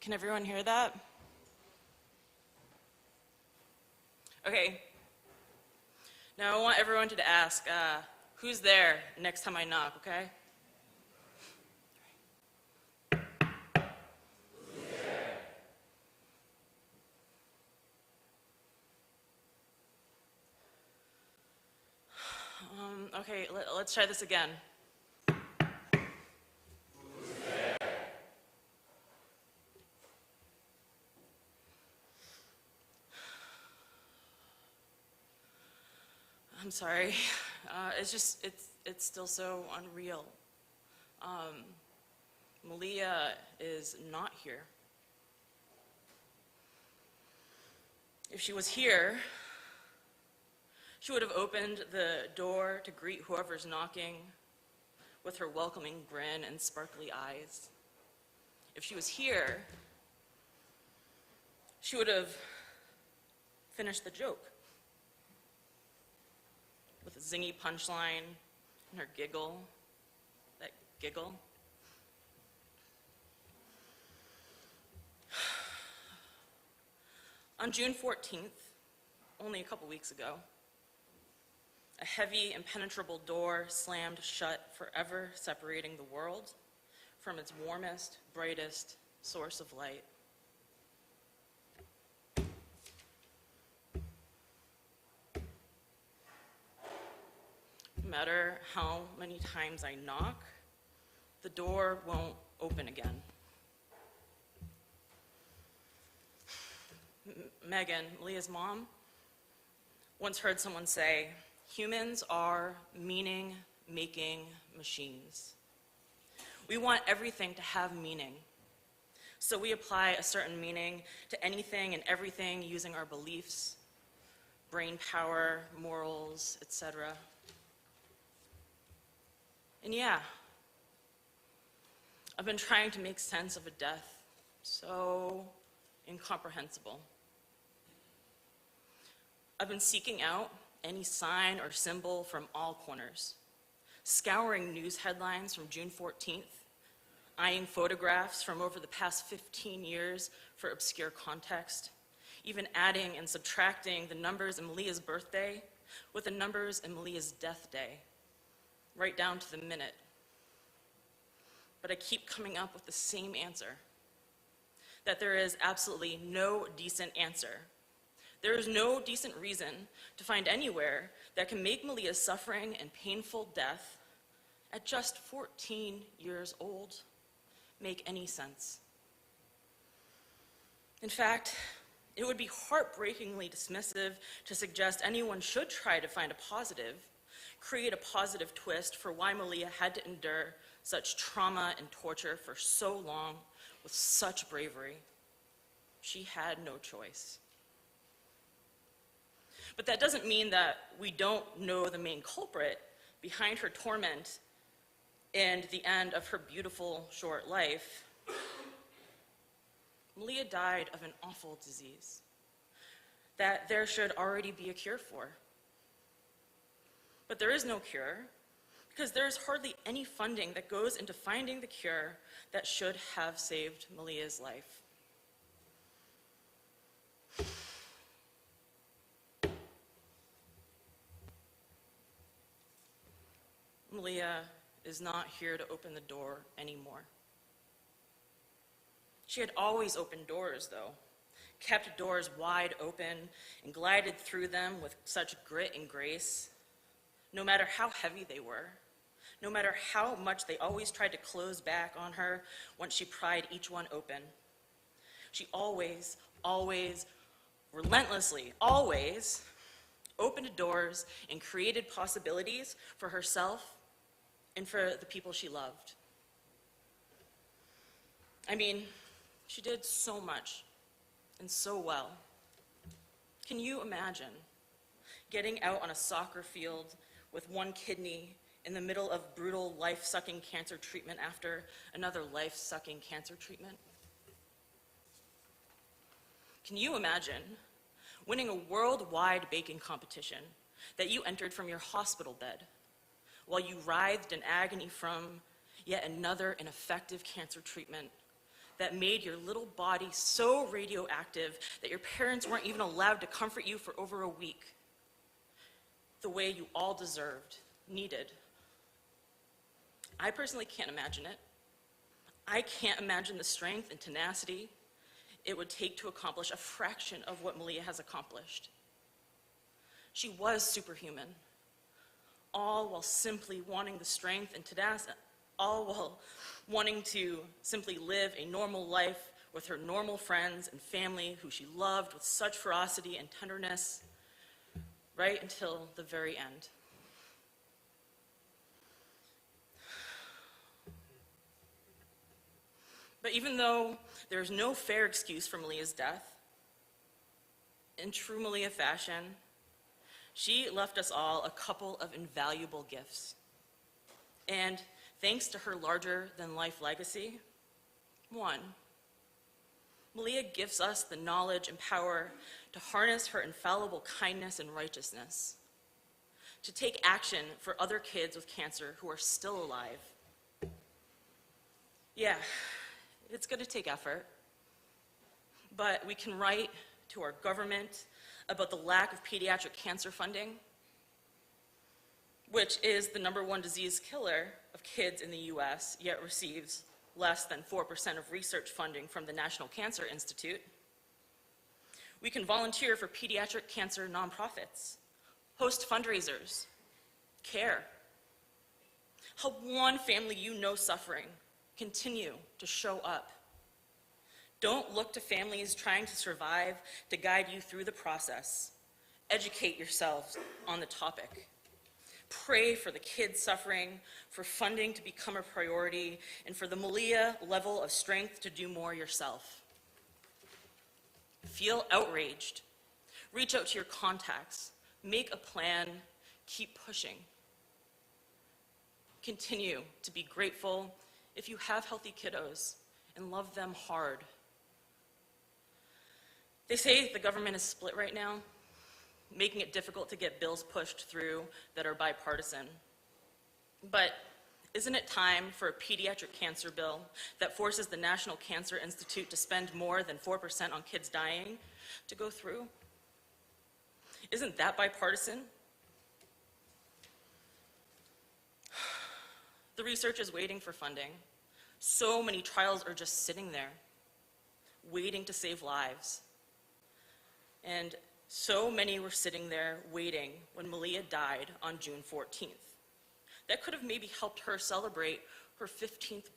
Can everyone hear that? Okay. Now I want everyone to ask, who's there next time I knock, okay? Okay, let's try this again. I'm sorry. It's still so unreal. Malia is not here. If she was here, she would have opened the door to greet whoever's knocking with her welcoming grin and sparkly eyes. If she was here, she would have finished the joke with a zingy punchline and her giggle, that giggle. On June 14th, only a couple weeks ago, a heavy, impenetrable door slammed shut, forever separating the world from its warmest, brightest source of light. No matter how many times I knock, the door won't open again. Megan, Malia's mom, once heard someone say, "Humans are meaning-making machines." We want everything to have meaning. So we apply a certain meaning to anything and everything using our beliefs, brain power, morals, etc. And yeah, I've been trying to make sense of a death so incomprehensible. I've been seeking out any sign or symbol from all corners, scouring news headlines from June 14th, eyeing photographs from over the past 15 years for obscure context, even adding and subtracting the numbers in Malia's birthday with the numbers in Malia's death day, right down to the minute. But I keep coming up with the same answer, that there is absolutely no decent answer. There is no decent reason to find anywhere that can make Malia's suffering and painful death at just 14 years old make any sense. In fact, it would be heartbreakingly dismissive to suggest anyone should try to find a positive, create a positive twist for why Malia had to endure such trauma and torture for so long with such bravery. She had no choice. But that doesn't mean that we don't know the main culprit behind her torment and the end of her beautiful short life. Malia died of an awful disease that there should already be a cure for. But there is no cure because there is hardly any funding that goes into finding the cure that should have saved Malia's life. Malia is not here to open the door anymore. She had always opened doors, though, kept doors wide open and glided through them with such grit and grace, no matter how heavy they were, no matter how much they always tried to close back on her once she pried each one open. She always, relentlessly, always opened doors and created possibilities for herself and for the people she loved. I mean, she did so much and so well. Can you imagine getting out on a soccer field with one kidney in the middle of brutal life-sucking cancer treatment after another life-sucking cancer treatment? Can you imagine winning a worldwide baking competition that you entered from your hospital bed while you writhed in agony from yet another ineffective cancer treatment that made your little body so radioactive that your parents weren't even allowed to comfort you for over a week, the way you all deserved, needed. I personally can't imagine it. I can't imagine the strength and tenacity it would take to accomplish a fraction of what Malia has accomplished. She was superhuman, all while simply wanting the strength and tenacity, all while wanting to simply live a normal life with her normal friends and family who she loved with such ferocity and tenderness, right until the very end. But even though there is no fair excuse for Malia's death, in true Malia fashion, she left us all a couple of invaluable gifts. And thanks to her larger-than-life legacy, one, Malia gives us the knowledge and power to harness her infallible kindness and righteousness, to take action for other kids with cancer who are still alive. Yeah, it's going to take effort, but we can write to our government about the lack of pediatric cancer funding, which is the #1 disease killer of kids in the US, yet receives less than 4% of research funding from the National Cancer Institute. We can volunteer for pediatric cancer nonprofits, host fundraisers, care. Help one family you know suffering continue to show up. Don't look to families trying to survive to guide you through the process. Educate yourselves on the topic. Pray for the kids suffering, for funding to become a priority, and for the Malia level of strength to do more yourself. Feel outraged. Reach out to your contacts. Make a plan. Keep pushing. Continue to be grateful if you have healthy kiddos and love them hard. They say the government is split right now, making it difficult to get bills pushed through that are bipartisan. But isn't it time for a pediatric cancer bill that forces the National Cancer Institute to spend more than 4% on kids dying to go through? Isn't that bipartisan? The research is waiting for funding. So many trials are just sitting there, waiting to save lives. And so many were sitting there waiting when Malia died on June 14th. That could have maybe helped her celebrate her 15th